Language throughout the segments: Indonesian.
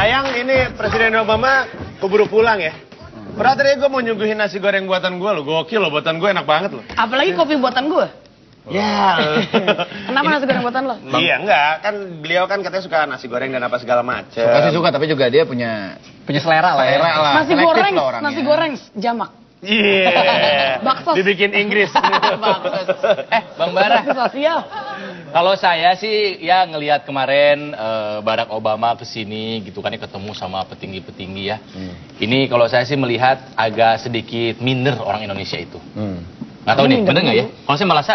Sayang ini Presiden Obama keburu pulang ya. Padahal tadi gue mau nyuguhin nasi goreng buatan gue lo, gokil lo, buatan gue enak banget lo. Apalagi kopi buatan gue. Ya. Kenapa nasi goreng buatan lo? Iya enggak, kan beliau kan katanya suka nasi goreng dan apa segala macam. Suka sih suka, tapi juga dia punya selera lah ya. Nasi goreng jamak. Iya. Bakso. Dibikin Inggris. Bang Bara. Sosial. Kalau saya sih ya ngelihat kemarin Barack Obama kesini gitu kan, ketemu sama petinggi-petinggi ya. Ini kalau saya sih melihat agak sedikit minder orang Indonesia itu. Nggak tahu nih, bener nggak ya? Kalau saya merasa,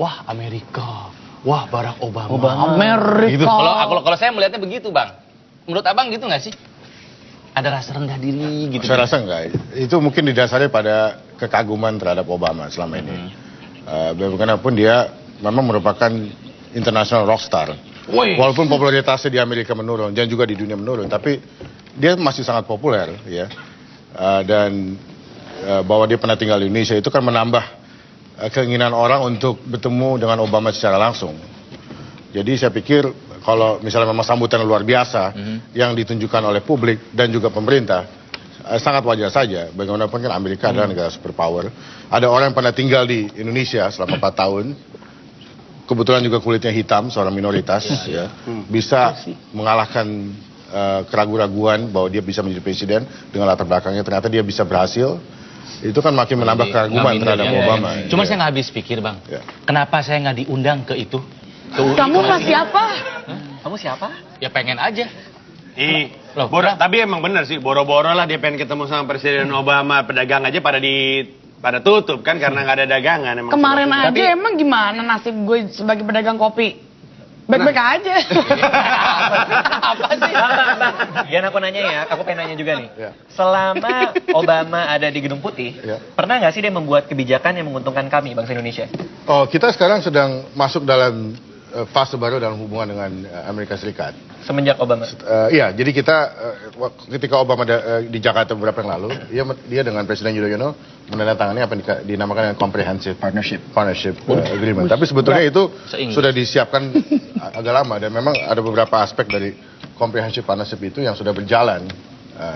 wah Amerika, wah Barack Obama. Amerika. Gitu. Kalau saya melihatnya begitu Bang. Menurut Abang gitu nggak sih? Ada rasa rendah diri gitu. Saya rasa enggak. Itu mungkin didasari pada kekaguman terhadap Obama selama ini. Bagaimanapun dia memang merupakan international rockstar. Walaupun popularitasnya di Amerika menurun dan juga di dunia menurun, tapi dia masih sangat populer ya. Dan bahwa dia pernah tinggal di Indonesia itu kan menambah keinginan orang untuk bertemu dengan Obama secara langsung. Jadi saya pikir kalau misalnya memang sambutan luar biasa yang ditunjukkan oleh publik dan juga pemerintah, sangat wajar saja. Bagaimanapun kan Amerika adalah negara superpower. Ada orang yang pernah tinggal di Indonesia selama 4 tahun, kebetulan juga kulitnya hitam, seorang minoritas, ya, bisa mengalahkan keraguan-raguan bahwa dia bisa menjadi presiden dengan latar belakangnya. Ternyata dia bisa berhasil. Itu kan makin menambah keraguan terhadap Obama. Cuma saya nggak habis pikir Bang, kenapa saya nggak diundang ke itu? Kamu mah siapa? Kamu siapa? Ya pengen aja. Tapi emang bener sih, boro-boro lah dia pengen ketemu sama Presiden Obama. Pedagang aja pada tutup kan karena nggak ada dagangan. Emang kemarin aja emang gimana nasib gue sebagai pedagang kopi? Baik-baik aja. Apa sih? Bang, Gian aku nanya ya, aku pengen nanya juga nih. Selama Obama ada di Gedung Putih, pernah nggak sih dia membuat kebijakan yang menguntungkan kami, bangsa Indonesia? Oh, kita sekarang sedang masuk dalam fase baru dalam hubungan dengan Amerika Serikat. Semenjak Obama? Iya, jadi kita ketika Obama di Jakarta beberapa yang lalu, dia dengan Presiden Yudhoyono menandatangani apa yang dinamakan dengan Comprehensive Partnership Agreement. Tapi sebetulnya itu sudah disiapkan agak lama dan memang ada beberapa aspek dari Comprehensive Partnership itu yang sudah berjalan.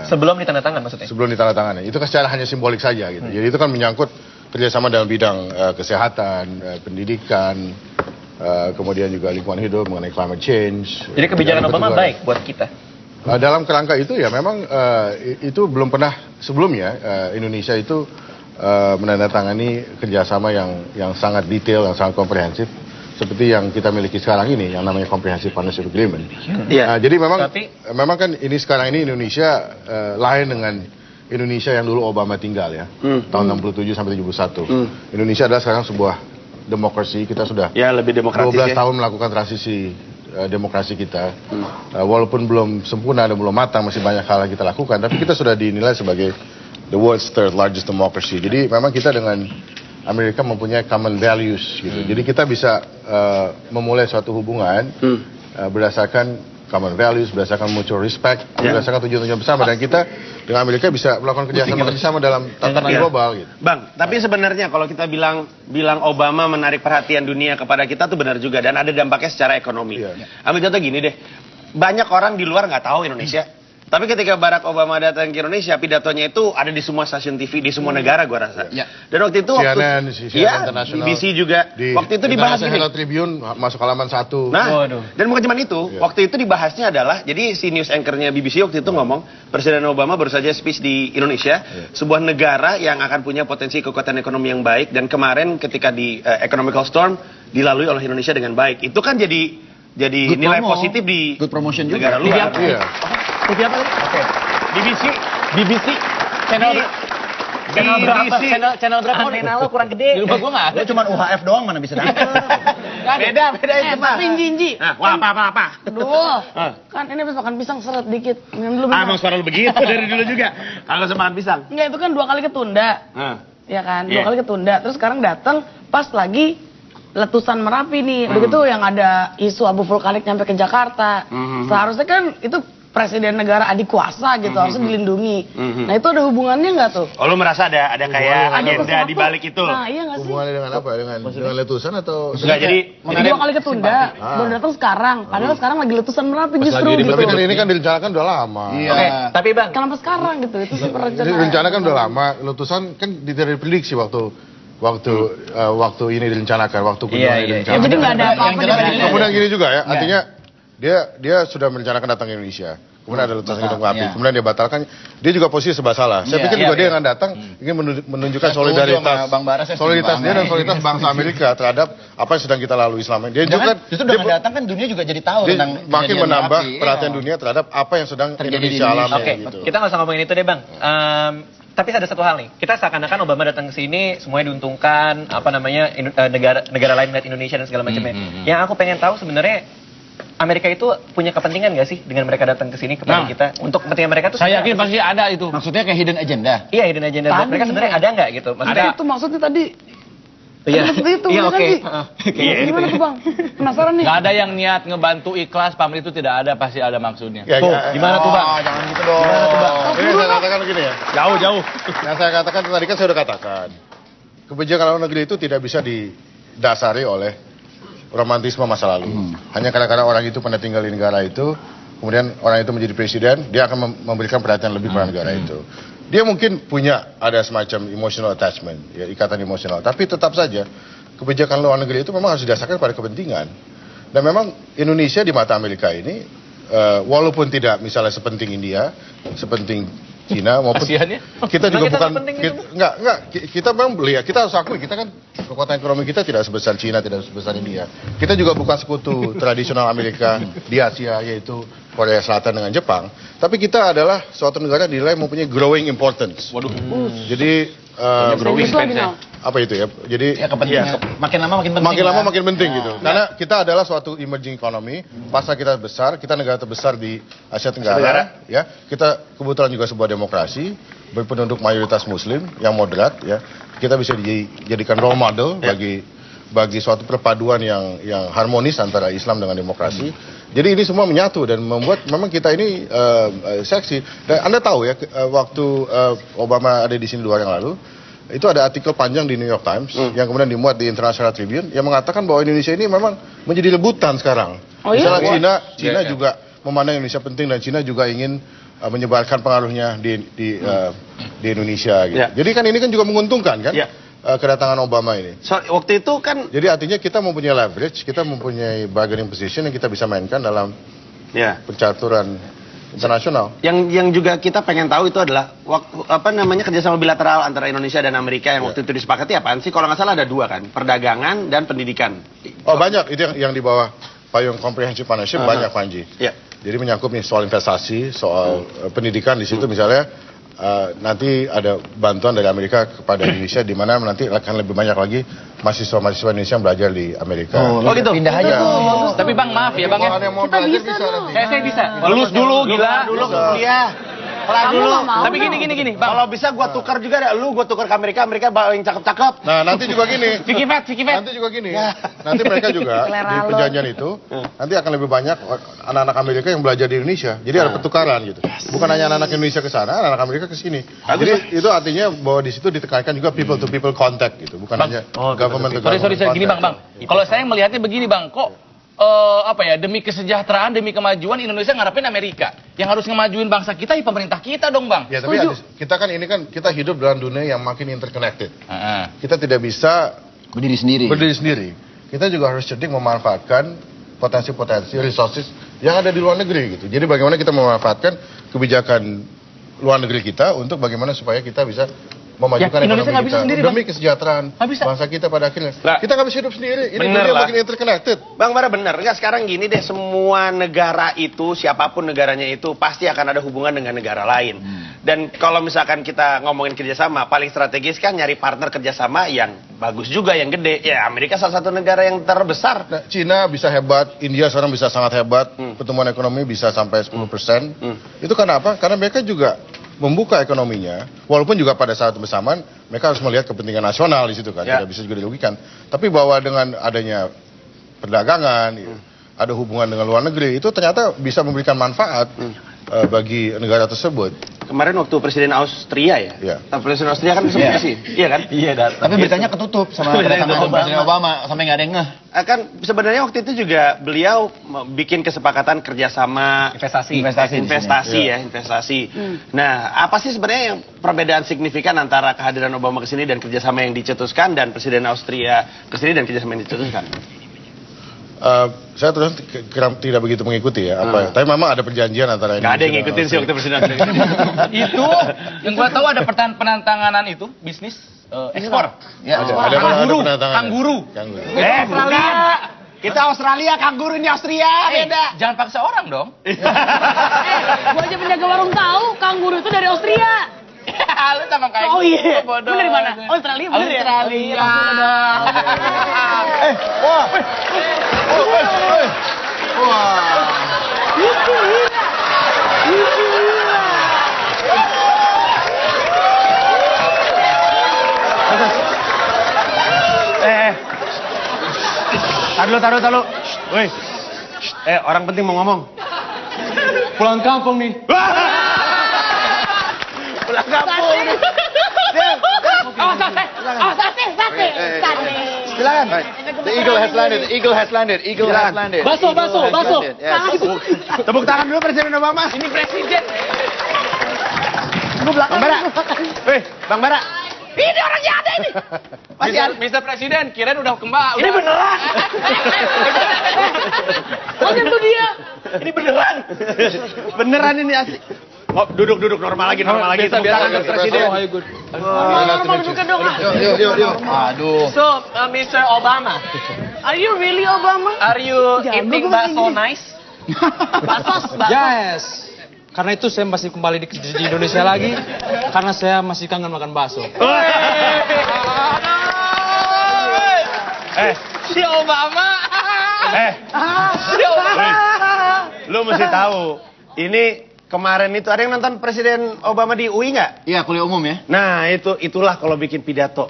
Sebelum ditandatangani maksudnya? Sebelum ditandatangani. Itu kan secara hanya simbolik saja gitu. Jadi itu kan menyangkut kerjasama dalam bidang kesehatan, pendidikan, kemudian juga lingkungan hidup, mengenai climate change. Jadi kebijakan Obama baik buat kita? Dalam kerangka itu ya memang itu belum pernah sebelumnya Indonesia itu menandatangani kerjasama yang sangat detail, yang sangat komprehensif seperti yang kita miliki sekarang ini, yang namanya Comprehensive Partnership Agreement. Jadi memang kan ini sekarang ini Indonesia lain dengan Indonesia yang dulu Obama tinggal ya, tahun 67 sampai 71. Indonesia adalah sekarang sebuah demokrasi, kita sudah lebih 12 tahun melakukan transisi demokrasi kita. Walaupun belum sempurna dan belum matang, masih banyak hal yang kita lakukan, tapi kita sudah dinilai sebagai the world's third largest democracy. Jadi memang kita dengan Amerika mempunyai common values gitu. Jadi kita bisa memulai suatu hubungan berdasarkan common values, berdasarkan mutual respect, berdasarkan tujuan-tujuan bersama, dan kita dengan Amerika bisa melakukan kerjasama dalam tatanan global gitu. Bang, tapi sebenarnya kalau kita bilang Obama menarik perhatian dunia kepada kita tuh benar juga, dan ada dampaknya secara ekonomi. Ambil contoh gini deh, banyak orang di luar nggak tahu Indonesia. Tapi ketika Barack Obama datang ke Indonesia, pidatonya itu ada di semua stasiun TV, di semua negara gua rasa. Dan waktu itu CNN International, BBC juga, waktu itu dibahas gini. Tribune masuk halaman 1. Nah, dan bukan cuma itu, waktu itu dibahasnya adalah, jadi si news anchor-nya BBC waktu itu ngomong, Presiden Obama baru saja speech di Indonesia, sebuah negara yang akan punya potensi kekuatan ekonomi yang baik, dan kemarin ketika di economical storm, dilalui oleh Indonesia dengan baik. Itu kan jadi nilai positif di negara luar. TV apa tadi? BBC. Channel berapa? Antena lo kurang gede. Di rumah gua nggak ada. Lo cuma UHF doang, mana bisa dapet. Beda itu mah. Tapi Jinji. Wah, apa? Aduh, kan ini habis makan pisang seret dikit. Minum dulu. Emang suara lu begitu dari dulu juga. Kalau makan pisang. Enggak, itu kan 2 kali ketunda. Ya kan, 2 kali ketunda. Terus sekarang datang pas lagi letusan Merapi nih. Begitu yang ada isu abu vulkanik nyampe ke Jakarta. Seharusnya kan itu presiden negara adik kuasa gitu, harusnya dilindungi. Nah itu ada hubungannya nggak tuh? Oh, lu merasa ada kayak agenda di balik itu? Nah iya nggak sih? Hubungannya dengan apa? Dengan letusan atau? Enggak, jadi 2 kali ketunda, baru datang sekarang. Padahal sekarang lagi letusan Merapi justru gitu. Tapi kan ini kan direncanakan udah lama. Iya. Oke, tapi Bang, Kenapa sekarang gitu? Itu sih Jadi perencanaan. rencana kan udah lama. Letusan kan tidak diprediksi waktu ini direncanakan, waktu kunjungan Iya. direncanakan. Jadi nggak ada apa-apa. Kemudian gini juga ya, artinya dia sudah merencanakan datang ke Indonesia. Kemudian ada letusan gunung api, kemudian dia batalkan. Dia juga posisi serba salah. Saya pikir juga dia yang datang ingin menunjukkan solidaritas dia dan solidaritas bangsa Amerika terhadap apa yang sedang kita lalui selama ini. Dia juga Justru dengan datang kan dunia juga jadi tahu dia tentang makin kejadian menambah api. perhatian dunia terhadap apa yang sedang Terjadi di Indonesia alami oke, gitu. kita nggak usah ngomongin itu deh Bang. Tapi ada satu hal nih, kita seakan-akan Obama datang ke sini, semuanya diuntungkan, negara lain melihat Indonesia dan segala macamnya. Yang aku pengen tahu sebenarnya Amerika itu punya kepentingan nggak sih dengan mereka datang ke sini kepada kita? Untuk kepentingan mereka tuh Saya yakin pasti ada itu. Maksudnya kayak hidden agenda. iya hidden agenda buat mereka sebenarnya ada nggak gitu? Ada itu maksudnya tadi. Iya. Seperti itu, Iya, bener kan, oke. Ki? Iya, Gimana tuh Bang? Penasaran nih. Nggak ada yang niat ngebantu ikhlas, pamrih itu tidak ada, pasti ada maksudnya. Ya, Gimana tuh Bang? Jangan gitu dong. Gimana tuh Bang? Ini saya katakan begini ya. jauh. Yang saya katakan tadi kan saya sudah katakan. Kebijakan luar negeri itu tidak bisa didasari oleh romantisme masa lalu. Hanya kadang-kadang orang itu pernah tinggal di negara itu, kemudian orang itu menjadi presiden, dia akan memberikan perhatian lebih pada negara itu. Dia mungkin punya ada semacam emotional attachment, ya ikatan emosional, tapi tetap saja kebijakan luar negeri itu memang harus didasarkan pada kepentingan. Dan memang Indonesia di mata Amerika ini, walaupun tidak misalnya sepenting India, sepenting Cina maupun kita juga bukan kita memang lihat, kita harus akui kita kan kekuatan ekonomi kita tidak sebesar Cina, tidak sebesar India. Kita juga bukan sekutu tradisional Amerika di Asia, yaitu Korea Selatan dengan Jepang. Tapi kita adalah suatu negara yang dinilai mempunyai growing importance. Jadi Growing apa itu ya? Jadi Ya kepentingan. Makin lama makin penting. makin lama ya. makin penting gitu. Karena kita adalah suatu emerging economy, pasar kita besar, kita negara terbesar di Asia Tenggara, ya. Kita kebetulan juga sebuah demokrasi berpenduduk mayoritas muslim yang moderat, ya. Kita bisa dijadikan role model bagi suatu perpaduan yang harmonis antara Islam dengan demokrasi. Jadi ini semua menyatu dan membuat memang kita ini seksi. Dan Anda tahu ya, waktu Obama ada di sini 2 hari yang lalu, itu ada artikel panjang di New York Times yang kemudian dimuat di International Tribune yang mengatakan bahwa Indonesia ini memang menjadi rebutan sekarang. Misalnya Cina juga memandang Indonesia penting dan Cina juga ingin menyebarkan pengaruhnya di Indonesia gitu. Jadi kan ini kan juga menguntungkan kan kedatangan Obama ini. So, waktu itu kan Jadi artinya kita mempunyai leverage, kita mempunyai bargaining position yang kita bisa mainkan dalam pencaturan internasional. Yang juga kita pengen tahu itu adalah kerjasama bilateral antara Indonesia dan Amerika yang waktu itu disepakati apaan sih? Kalau nggak salah ada 2 kan, perdagangan dan pendidikan. Oh banyak, itu yang di bawah payung comprehensive partnership banyak Panji. Jadi menyangkut nih soal investasi, soal pendidikan di situ misalnya nanti ada bantuan dari Amerika kepada Indonesia di mana nanti akan lebih banyak lagi mahasiswa-mahasiswa Indonesia yang belajar di Amerika. Oh gitu. Pindah aja. Tapi Bang, maaf ya Bang ya. Kita bisa dong. Saya bisa. Lulus dulu, gila. Dulu kuliah. Kelar dulu. Tapi gini, Bang. Kalau bisa gua tukar juga deh. Lu gua tukar ke Amerika bawa yang cakep-cakep. Nah nanti juga gini. Vicky Fat. Nanti juga gini. Nanti mereka juga di perjanjian itu nanti akan lebih banyak anak-anak Amerika yang belajar di Indonesia. Jadi ada pertukaran gitu. Bukan hanya anak-anak Indonesia ke sana, anak-anak Amerika ke sini. Jadi itu artinya bahwa di situ ditekankan juga people to people contact gitu, bukan hanya government to government. Sorry, gini Bang. Kalau saya melihatnya begini Bang, kok demi kesejahteraan, demi kemajuan Indonesia ngarepin Amerika. Yang harus ngemajuin bangsa kita ya pemerintah kita dong Bang. Ya tapi kita kan ini kan kita hidup dalam dunia yang makin interconnected. Kita tidak bisa Berdiri sendiri. Kita juga harus cerdik memanfaatkan potensi-potensi resources yang ada di luar negeri gitu. Jadi bagaimana kita memanfaatkan kebijakan luar negeri kita untuk bagaimana supaya kita bisa memajukan Indonesia nggak ekonomi bisa kita sendiri, demi kesejahteraan bangsa kita pada akhirnya. Kita nggak bisa hidup sendiri. Ini dunia makin interconnected. Bang Bara benar. Enggak, sekarang gini deh, semua negara itu, siapapun negaranya itu, pasti akan ada hubungan dengan negara lain. Dan kalau misalkan kita ngomongin kerjasama, paling strategis kan nyari partner kerjasama yang bagus juga, yang gede. Ya Amerika salah satu negara yang terbesar. Nah, Cina bisa hebat, India sekarang bisa sangat hebat, pertumbuhan ekonomi bisa sampai 10%. Itu karena apa? Karena mereka juga membuka ekonominya, walaupun juga pada saat bersamaan mereka harus melihat kepentingan nasional di situ kan, tidak bisa juga dirugikan. Tapi bahwa dengan adanya perdagangan, ada hubungan dengan luar negeri, itu ternyata bisa memberikan manfaat bagi negara tersebut. Kemarin waktu Presiden Austria ya? Iya. Presiden Austria kan sempat sih, iya kan? Iya, tapi beritanya ketutup sama kedatangan Presiden Obama sampai nggak ada yang ngeh. Kan sebenarnya waktu itu juga beliau bikin kesepakatan kerjasama investasi. Nah, apa sih sebenarnya yang perbedaan signifikan antara kehadiran Obama ke sini dan kerjasama yang dicetuskan dan Presiden Austria ke sini dan kerjasama yang dicetuskan? Saya terus tidak begitu mengikuti ya apa. Tapi memang ada perjanjian antara Nggak ada yang ngikutin sih waktu Presiden Austria. Itu yang gua tahu ada penantanganan itu bisnis ekspor. Ya, ada penantangan. Kangguru. Australia. Kita Australia, kangguru ini Austria, beda. Jangan paksa orang dong. Gua aja penjaga warung tahu, kangguru itu dari Austria. Lu sama kayak Oh iya. bodoh. Lu dari mana? Australia bener ya? Australia. Wah. Taruh. Woi. Orang penting mau ngomong. Pulang kampung nih. Pulang kampung. Sate. Silakan. The eagle has landed. Baso. Tepuk tangan dulu Presiden Obama. Ini presiden. Bang Bara. Bang Bara. Ini orangnya ada ini. Mr. Presiden, kirain udah kembali. Ini beneran. Macam tuh dia. Ini beneran. Beneran ini asli. Oh, duduk normal lagi. Tepuk tangan untuk Presiden. Normal duduknya dong. Yuk. Aduh. So, Mr. Obama, Are you really Obama? are you eating bakso nice? Basos. Yes. Karena itu saya masih kembali di Indonesia lagi. Karena saya masih kangen makan bakso. Si Obama. Lu mesti tahu. Ini kemarin itu ada yang nonton Presiden Obama di UI nggak? Iya, kuliah umum ya. Nah, itulah kalau bikin pidato.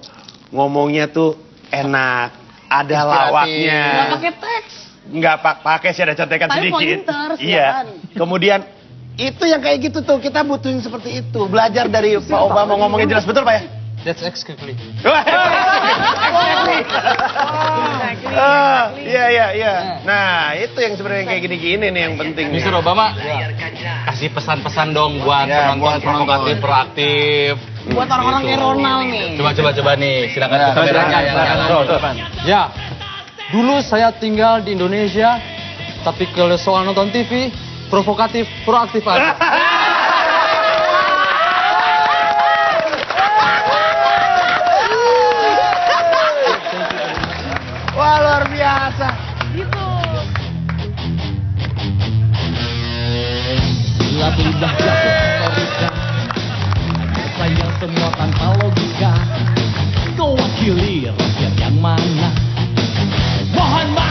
Ngomongnya tuh enak, ada Inspiratif. lawaknya. Nggak pakai teks. Nggak pakai sih, ada contekan Tapi sedikit. pointer, Iya. silakan. Kemudian itu yang kayak gitu tuh, kita butuhin seperti itu. Belajar dari Pak Obama ngomongnya jelas, betul Pak ya? That's exactly. Iya. Nah, itu yang sebenarnya kayak gini-gini nih yang penting. nih. Mr. Obama, kasih pesan-pesan dong buat penonton provokatif, proaktif. Buat orang-orang kayak Ronald nih. Coba nih, silakan ke kameranya yang nyala. Ya. Dulu saya tinggal di Indonesia, tapi kalau soal nonton TV, provokatif, proaktif aja. Wah, luar biasa. Gitu. Lidah jatuh retorika, saya semua tanpa logika. Kau wakili rakyat yang mana? Mohon maaf.